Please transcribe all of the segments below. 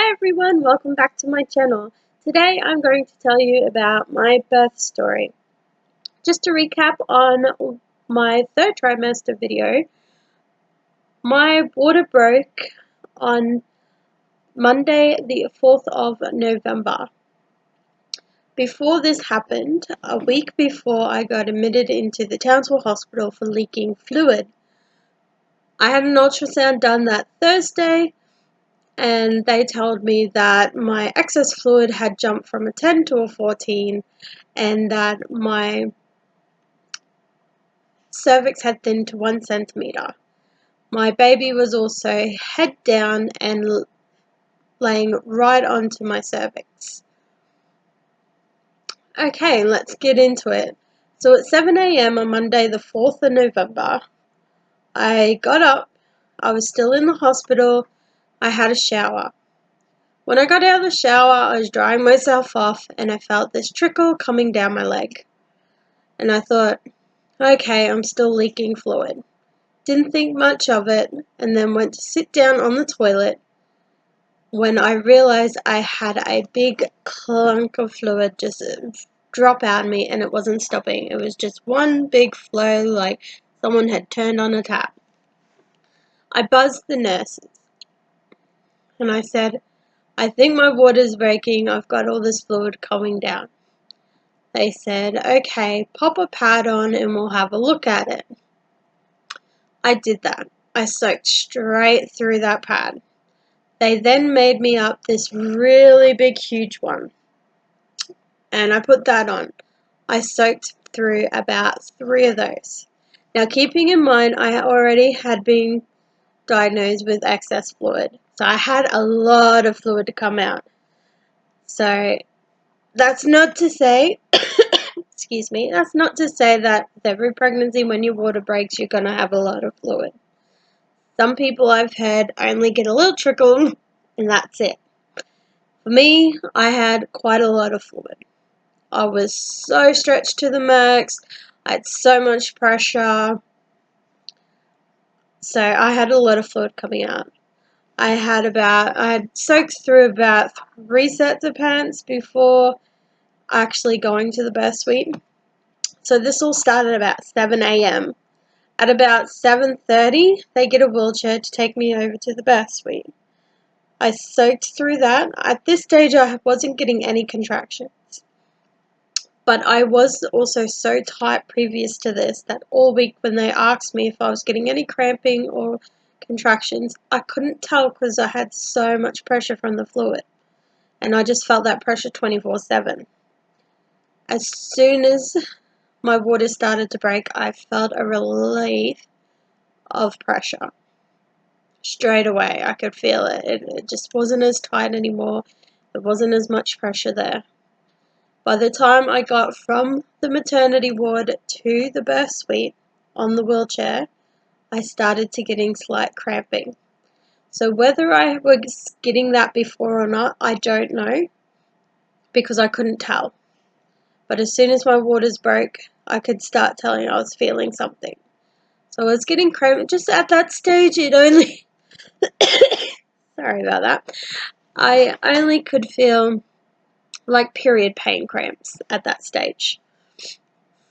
Hi everyone, welcome back to my channel. Today I'm going to tell you about my birth story. Just to recap on my third trimester video, my water broke on Monday the 4th of November. Before this happened, a week before I got admitted into the Townsville Hospital for leaking fluid. I had an ultrasound done that Thursday, and they told me that my excess fluid had jumped from a 10 to a 14 and that my cervix had thinned to 1 centimeter. My baby was also head down and laying right onto my cervix. Okay, let's get into it. So at 7 a.m. on Monday the 4th of November, I got up, I was still in the hospital, I had a shower. When I got out of the shower, I was drying myself off and I felt this trickle coming down my leg. And I thought, okay, I'm still leaking fluid. Didn't think much of it and then went to sit down on the toilet when I realized I had a big clunk of fluid just drop out of me and it wasn't stopping. It was just one big flow like someone had turned on a tap. I buzzed the nurses and I said, I think my water's breaking. I've got all this fluid coming down. They said, okay, pop a pad on and we'll have a look at it. I did that. I soaked straight through that pad. They then made me up this really big, huge one. And I put that on. I soaked through about 3 of those. Now, keeping in mind, I already had been diagnosed with excess fluid. So I had a lot of fluid to come out. So that's not to say, excuse me, that's not to say that with every pregnancy when your water breaks, you're going to have a lot of fluid. Some people I've heard only get a little trickle and that's it. For me, I had quite a lot of fluid. I was so stretched to the max. I had so much pressure. So I had a lot of fluid coming out. I had soaked through about 3 sets of pants before actually going to the birth suite. So this all started about 7 a.m. At about 7:30, they get a wheelchair to take me over to the birth suite. I soaked through that. At this stage, I wasn't getting any contractions. But I was also so tight previous to this that all week when they asked me if I was getting any cramping or contractions, I couldn't tell because I had so much pressure from the fluid. And I just felt that pressure 24/7. As soon as my water started to break, I felt a relief of pressure. Straight away, I could feel it. It just wasn't as tight anymore. There wasn't as much pressure there. By the time I got from the maternity ward to the birth suite on the wheelchair, I started to getting slight cramping. So whether I was getting that before or not, I don't know, because I couldn't tell. But as soon as my waters broke, I could start telling I was feeling something. So I was getting cramping. Just at that stage, it only... Sorry about that. I only could feel like period pain cramps at that stage.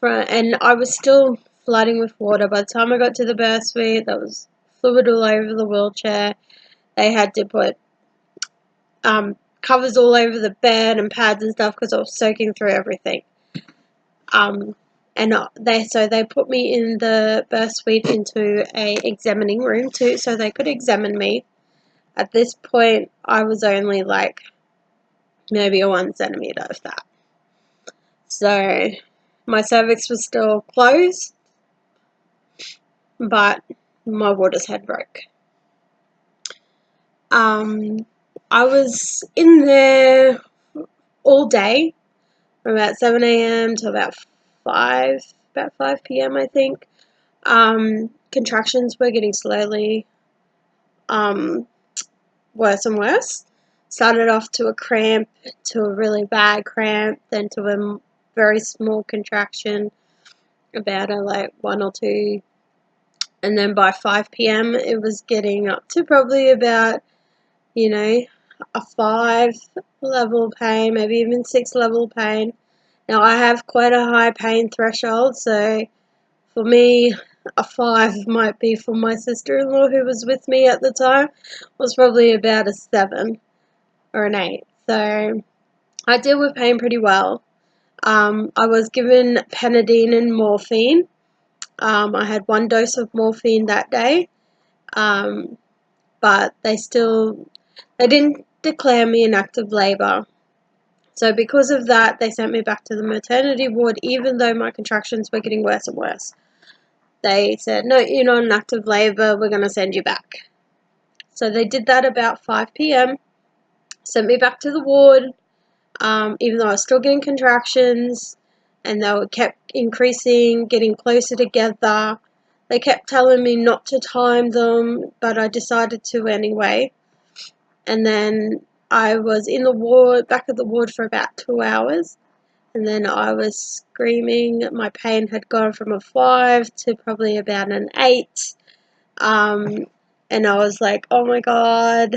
And I was still flooding with water. By the time I got to the birth suite, there was fluid all over the wheelchair. They had to put covers all over the bed and pads and stuff because I was soaking through everything. And they put me in the birth suite into a examining room too, so they could examine me. At this point, I was only like maybe a 1 centimeter of that. So my cervix was still closed, but my waters had broke. I was in there all day from about 7 a.m. to about 5 p.m. I think. Contractions were getting slowly worse and worse. Started off to a cramp, to a really bad cramp, then to a very small contraction, about like 1 or 2. And then by 5 p.m. it was getting up to probably about, a 5 level pain, maybe even 6 level pain. Now I have quite a high pain threshold, so for me, a 5 might be, for my sister-in-law who was with me at the time, was probably about a 7 or an 8. So I deal with pain pretty well. I was given Panadine and morphine. I had 1 dose of morphine that day, but they didn't declare me in active labour. So because of that, they sent me back to the maternity ward, even though my contractions were getting worse and worse. They said, no, you're not in active labour, we're going to send you back. So they did that about 5 p.m, sent me back to the ward, even though I was still getting contractions, and they kept increasing, getting closer together. They kept telling me not to time them, but I decided to anyway. And then I was in the ward, back at the ward for about 2 hours. And then I was screaming. My pain had gone from a 5 to probably about an 8. And I was like, oh my God,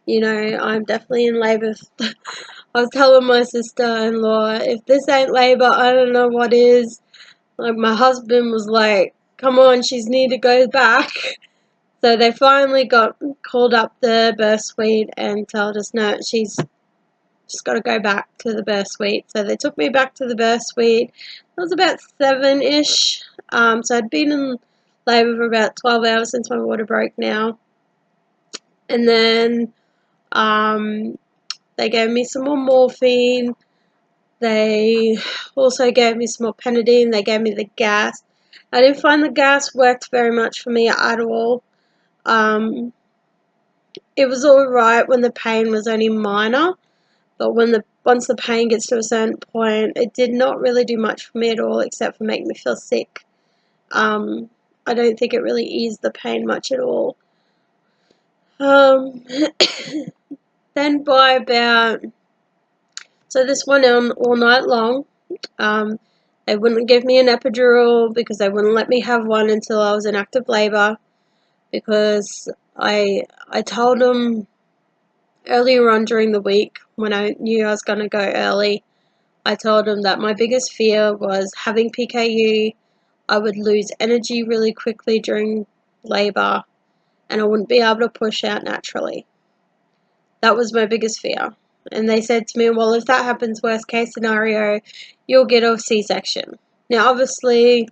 I'm definitely in labour. I was telling my sister-in-law, if this ain't labour, I don't know what is. Like, my husband was like, come on, she's need to go back. So they finally called up the birth suite and told us, no, she's just got to go back to the birth suite. So they took me back to the birth suite. It was about 7-ish. So I'd been in labour for about 12 hours since my water broke now. And then they gave me some more morphine. They also gave me some more Panadine. They gave me the gas. I didn't find the gas worked very much for me at all. It was alright when the pain was only minor, but once the pain gets to a certain point, it did not really do much for me at all, except for make me feel sick. I don't think it really eased the pain much at all. Then by about... So this went on all night long. They wouldn't give me an epidural because they wouldn't let me have one until I was in active labour, because I told them earlier on during the week, when I knew I was going to go early, I told them that my biggest fear was having PKU. I would lose energy really quickly during labour, and I wouldn't be able to push out naturally. That was my biggest fear. And they said to me, well, if that happens, worst case scenario, you'll get a C-section. Now, obviously,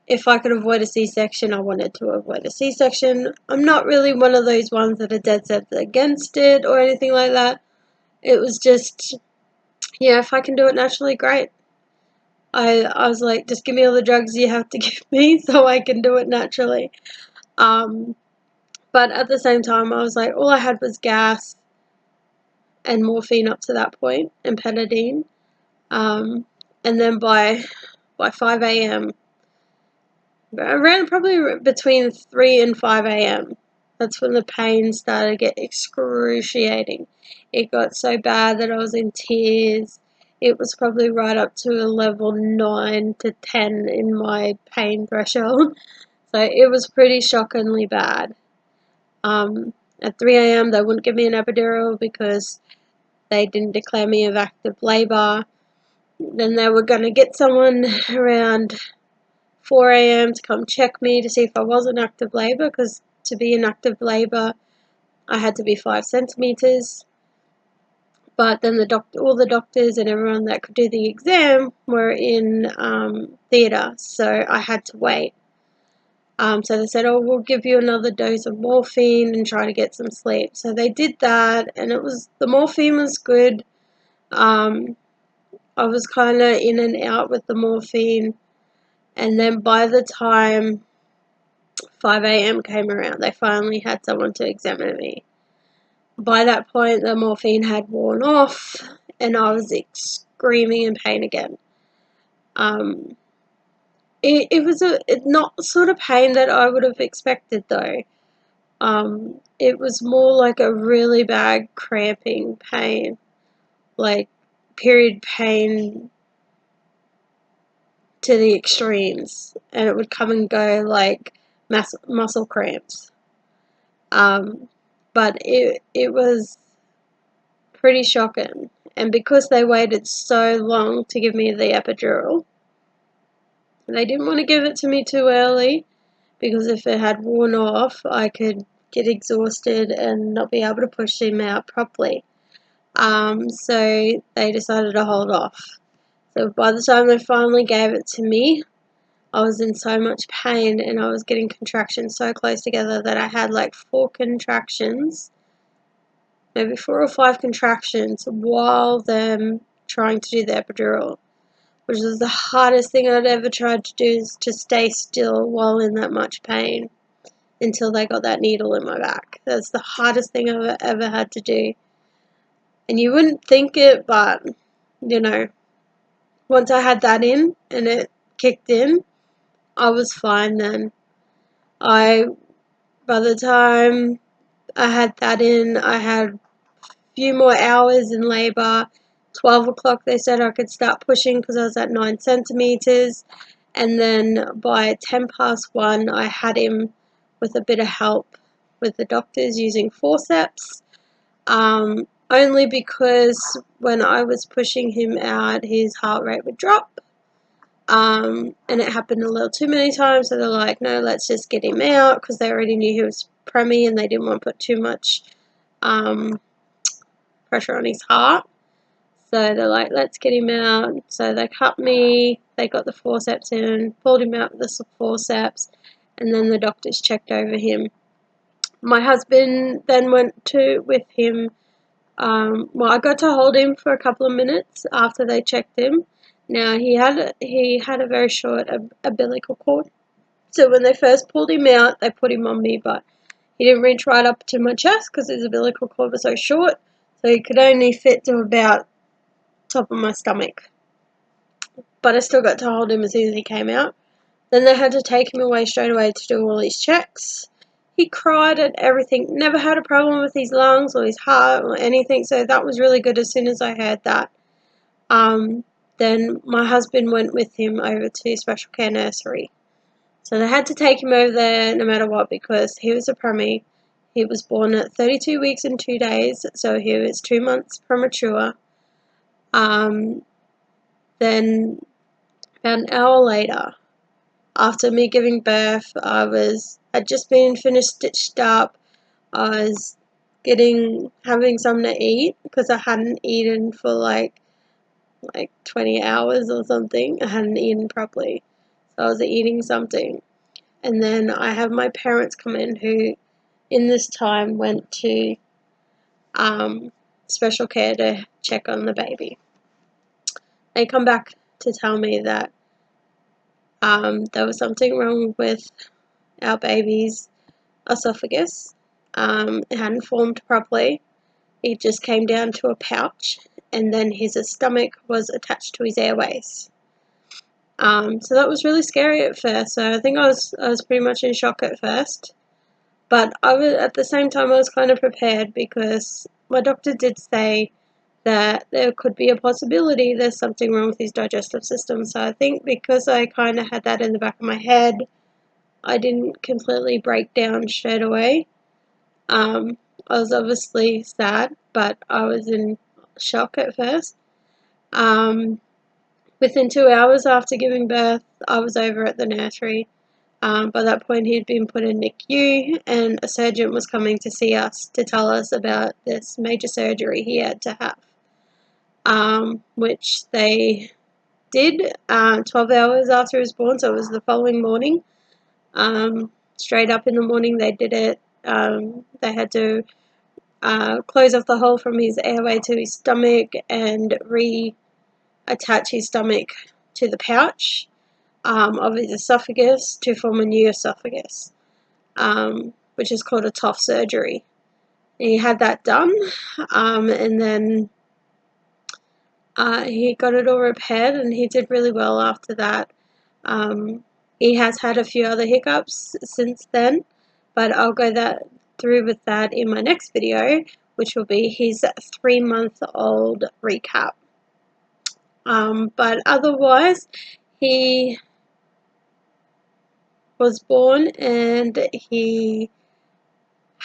if I could avoid a C-section, I wanted to avoid a C-section. I'm not really one of those ones that are dead set against it or anything like that. It was just, yeah, if I can do it naturally, great. I was like, just give me all the drugs you have to give me so I can do it naturally. But at the same time, I was like, all I had was gas and morphine up to that point, and Panadine. And then by 5 a.m, around probably between 3 and 5 a.m, that's when the pain started to get excruciating. It got so bad that I was in tears. It was probably right up to a level 9 to 10 in my pain threshold. So it was pretty shockingly bad. At 3 a.m, they wouldn't give me an epidural because they didn't declare me of active labour. Then they were going to get someone around 4 a.m. to come check me to see if I was in active labour, because to be in active labour, I had to be 5 centimetres. But then all the doctors and everyone that could do the exam were in theatre, so I had to wait. So they said, oh, we'll give you another dose of morphine and try to get some sleep. So they did that, and the morphine was good. I was kind of in and out with the morphine, and then by the time 5 a.m. came around, they finally had someone to examine me. By that point, the morphine had worn off, and I was screaming in pain again. It was not sort of pain that I would have expected, though. It was more like a really bad cramping pain, like period pain to the extremes, and it would come and go like muscle cramps. But it was pretty shocking. And because they waited so long to give me the epidural, they didn't want to give it to me too early, because if it had worn off, I could get exhausted and not be able to push him out properly. So they decided to hold off. So by the time they finally gave it to me, I was in so much pain and I was getting contractions so close together that I had like 4 contractions, maybe 4 or 5 contractions while them trying to do the epidural, which was the hardest thing I'd ever tried to do, is to stay still while in that much pain until they got that needle in my back. That's the hardest thing I've ever had to do. And you wouldn't think it, but, you know, once I had that in and it kicked in, I was fine then. By the time I had that in, I had a few more hours in labour. 12 o'clock they said I could start pushing because I was at 9 centimetres. And then by 10 past 1, I had him with a bit of help with the doctors using forceps. Only because when I was pushing him out, his heart rate would drop. And it happened a little too many times, so they're like, no, let's just get him out, because they already knew he was preemie and they didn't want to put too much pressure on his heart. So they're like, let's get him out. So they cut me, they got the forceps in, pulled him out with the forceps, and then the doctors checked over him. My husband then went with him. Well, I got to hold him for a couple of minutes after they checked him. Now, he had a very short umbilical cord. So when they first pulled him out, they put him on me, but he didn't reach right up to my chest because his umbilical cord was so short. So he could only fit to about top of my stomach. But I still got to hold him as soon as he came out. Then they had to take him away straight away to do all his checks. He cried and everything, never had a problem with his lungs or his heart or anything, so that was really good as soon as I heard that. Then my husband went with him over to Special Care Nursery. So they had to take him over there no matter what, because he was a preemie. He was born at 32 weeks and 2 days, so he was 2 months premature. Then about an hour later, after me giving birth, had just been finished stitched up. I was having something to eat because I hadn't eaten for like 20 hours or something. I hadn't eaten properly, so I was eating something. And then I have my parents come in, who in this time went to special care to check on the baby. They come back to tell me that there was something wrong with our baby's esophagus. It hadn't formed properly. It just came down to a pouch, and then his stomach was attached to his airways. So that was really scary at first. So I think I was pretty much in shock at first, but at the same time I was kind of prepared, because my doctor did say that there could be a possibility there's something wrong with his digestive system. So I think because I kind of had that in the back of my head, I didn't completely break down straight away. I was obviously sad, but I was in shock at first. Within 2 hours after giving birth, I was over at the nursery. By that point, he'd been put in NICU, and a surgeon was coming to see us to tell us about this major surgery he had to have, which they did 12 hours after he was born, so it was the following morning. Straight up in the morning, they did it. They had to close off the hole from his airway to his stomach and reattach his stomach to the pouch of his esophagus to form a new esophagus, which is called a TOF surgery. He had that done, and then he got it all repaired, and he did really well after that. He has had a few other hiccups since then, but I'll go through with that in my next video, which will be his 3-month-old recap. But otherwise, he was born and he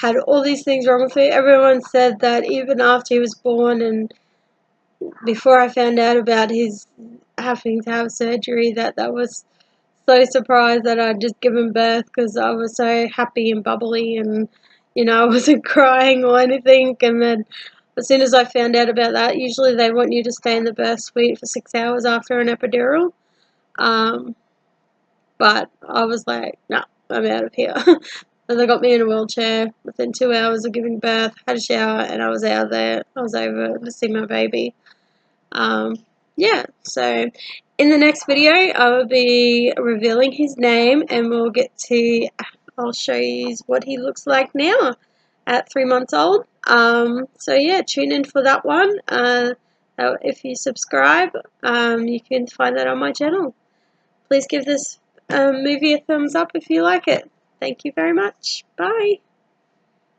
had all these things wrong with it. Everyone said that even after he was born and before I found out about his having to have surgery, that was so surprised that I'd just given birth, because I was so happy and bubbly, and I wasn't crying or anything. And then as soon as I found out about that, usually they want you to stay in the birth suite for 6 hours after an epidural. But I was like, no, I'm out of here. And they got me in a wheelchair within 2 hours of giving birth, had a shower, and I was out of there. I was over to see my baby. Yeah, so in the next video, I will be revealing his name, and I'll show you what he looks like now at 3 months old. So yeah, tune in for that one. If you subscribe, you can find that on my channel. Please give this movie a thumbs up if you like it. Thank you very much. Bye.